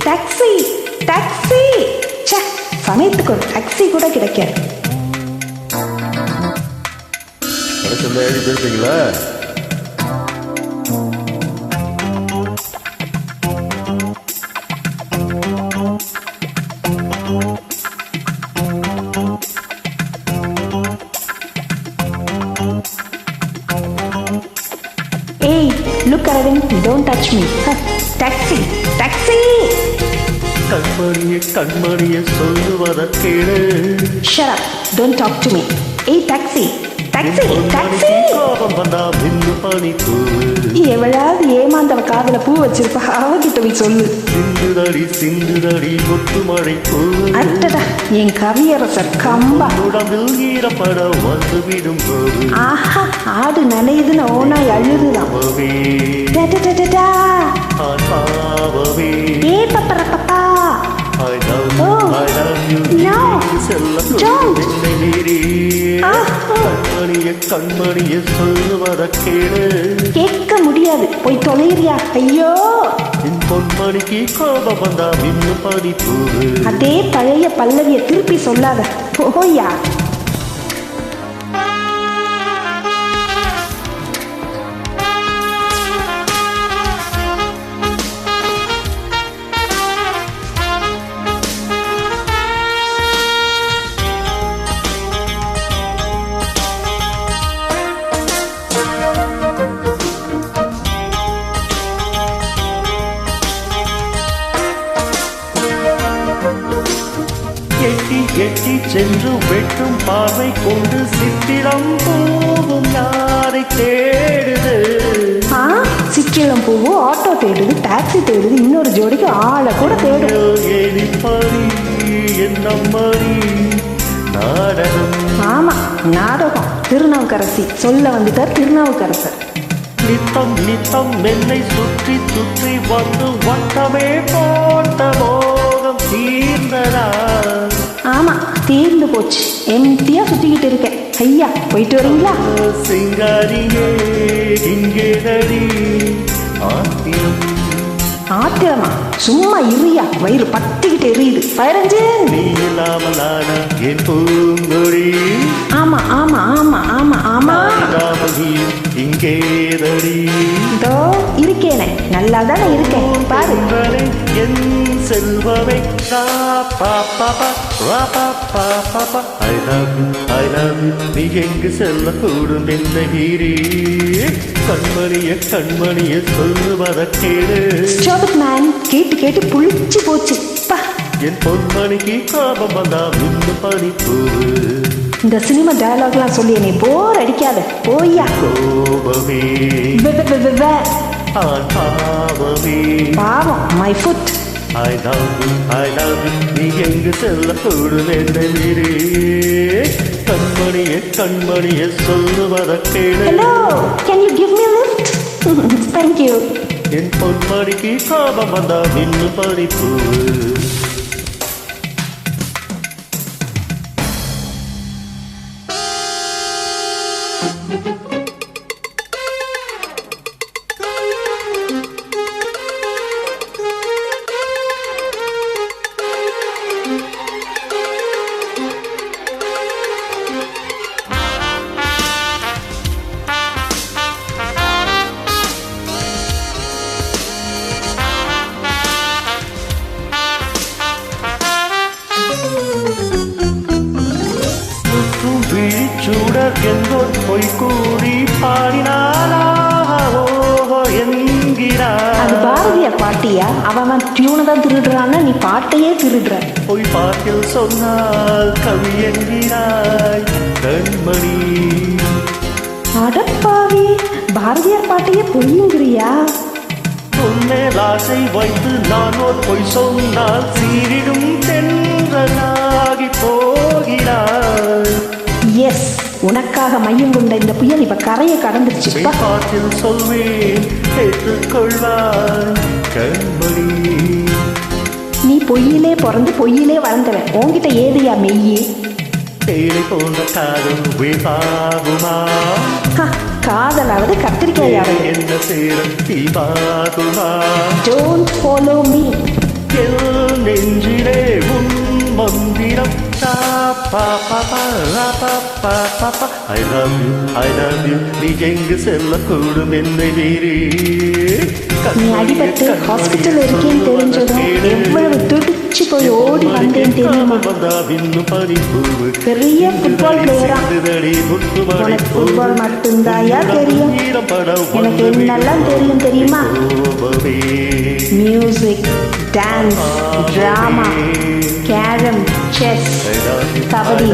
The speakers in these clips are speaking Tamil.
Taxi taxi. ச்சே, சமயத்துக்கு ஒரு டாக்ஸி கூட கிடைக்காது. போயிருப்பீங்களா? Hey, look Arvind, don't touch me. Taxi, taxi. கண்மணிய சொல்லுவத கேளு. Shut up, don't talk to me. Hey, taxi, taxi, taxi. கோபம் வந்தா மின்னு பனி பூவு. எவளாவது ஏமாந்தவ காதுல பூ வச்சிருப்பா, அவகிட்ட போய் சொல்லு. சிந்துதடி கொட்டு மழை பூவு. அட்டடா, என் கவியரசர் கம்பா. உடம்பில் ஈரப்பட வந்து விடும் போது. ஆஹா, ஆடு நனையுதுன்னு ஓனாய் அழுதுதான். டடடடடா. ஏ பப்பர Papa. I love you. No. Don't. கண்மணிய சொல்லுவத கேளு. கேட்க முடியாது, போய் தொலைறியா. ஐயோ, என் பொன்மணிக்கு கோபம் வந்தா மின்னு பனி பூவு. அதே பழைய பல்லவிய திருப்பி சொல்லாத, போயா. எட்டி சென்று வெட்டும் பார்வை கொண்டு சித்திரம் பூவும் யாரை தேடுது? சிற்றிளம் பூவும் ஆட்டோ தேடுது, டாக்ஸி தேடுது, இன்னொரு ஜோடிக்கு ஆளை கூட தேடுது. ஏடிப்படி என்னம்மடி நாடகம். ஆமா, நாடகம். திருநாவுக்கரசி சொல்ல வந்துட்டார் திருநாவுக்கரசர். நித்தம் நித்தம் என்னை சுற்றி சுற்றி வந்து வட்டமே போட்ட மோகம் தீர்ந்ததா? ஆமா, தீர்ந்து போச்சு. எம்டியா சுத்திக்கிட்டு இருக்கேன். ஐயா, போயிட்டு வரீங்களா? சிங்காரியே இங்கே நடி. ஆத்திரமா? சும்மா இரியா, வயிறு பத்திக்கிட்டு எரியுது. பதினஞ்சு. நீ இல்லாமல் நானா என் பூங்கொடி. ஆமா ஆமா ஆமா ஆமா ஆமா. இங்கே நடி. இதோ இருக்கேனே, நல்லா தானே இருக்கேன் பாரு. என் செல்வமே. நீ எங்கு செல்ல கூடும் என்ன ஹீரி? கண்மணிய சொல்லுவத கேளு. Stop it, man. கேட்டு கேட்டு புளிச்சு போச்சு. என் பொன்மணிக்கு கோபம் வந்தா மின்னு பனி பூவு. இந்த சினிமா டயலாக்லாம் சொல்லி என்னை போர் அடிக்காத, போய்யா. கோபமே பாவமே. பாவம், my foot. I love you. நீ எங்கு செல்ல கூடும் என்ன ஹீரி? கண்மணிய சொல்லுவத கேளு. Hello, can you give me a lift? Thank you. என் பொன்மணிக்கு கோபம் வந்தா மின்னு பனி பூவு. விழிச்சூடர் என்போர் பொய் கூறி பாடினாரோ என்கிறார். அது பாரதிய பாட்டியா? அவன் டியூனை தான் திருடுறான்னா நீ பாட்டையே திருடுற. பொய் பாட்டில் சொன்னால் கவி என்கிறாய் கண்மணி. அடப்பாவி, பாரதியார் பாட்டையே பொய்யுங்கிறியா? உன்மேல் ஆசை வைத்து நான் ஒரு பொய் சொன்னால் சீரிடும் தென்றலாகி போகிறாய். எஸ், உனக்காக மையம் கொண்ட இந்த புயல் இப்ப கரையை கடந்துருச்சு. பாட்டில் சொல்வேன் ஏற்றுக்கொள்வாய் கண்மணி. நீ பொய்யிலே பிறந்து பொய்யிலே வளர்ந்தவன், உன்கிட்ட ஏதையா மெய்யே? தேனை போன்ற காதல் வீபாகுமா? காதலாவது கத்திரிக்காயாவது என்ன சேரம் தீபாகுமா? Don't follow me. என் நெஞ்சிலே உன் மந்திரம் தா பா பா பா ரா பா பா பா பா I love you நீ எங்கு செல்லக்கூடும் என்னை மீறி நீ அடிபட்டு ஹாஸ்பிட்டல் இருக்கேன்னு தெரிஞ்சதும் எவ்வளவு துடிச்சு போய் ஓடி வந்தேன் தெரியுமா? பெரிய ஃபுட்பால் பிளேயரா? உனக்கு ஃபுட்பால் மட்டும்தாயா தெரியும்? எனக்கு என்னெல்லாம் தெரியும் தெரியுமா? Music, dance, drama, carrom, chess, kabaddi,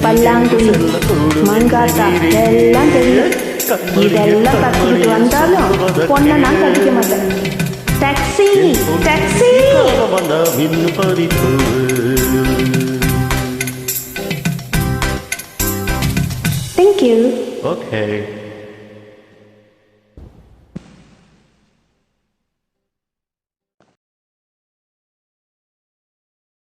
பல்லாங்குழி, மங்காத்தா எல்லாம் தெரியும். இதெல்லாம் கற்றுக்கிட்டு வந்தாலும் பொண்ணை நான் கட்டிக்க மாட்டேன். Taxi taxi. Thank you. Okay.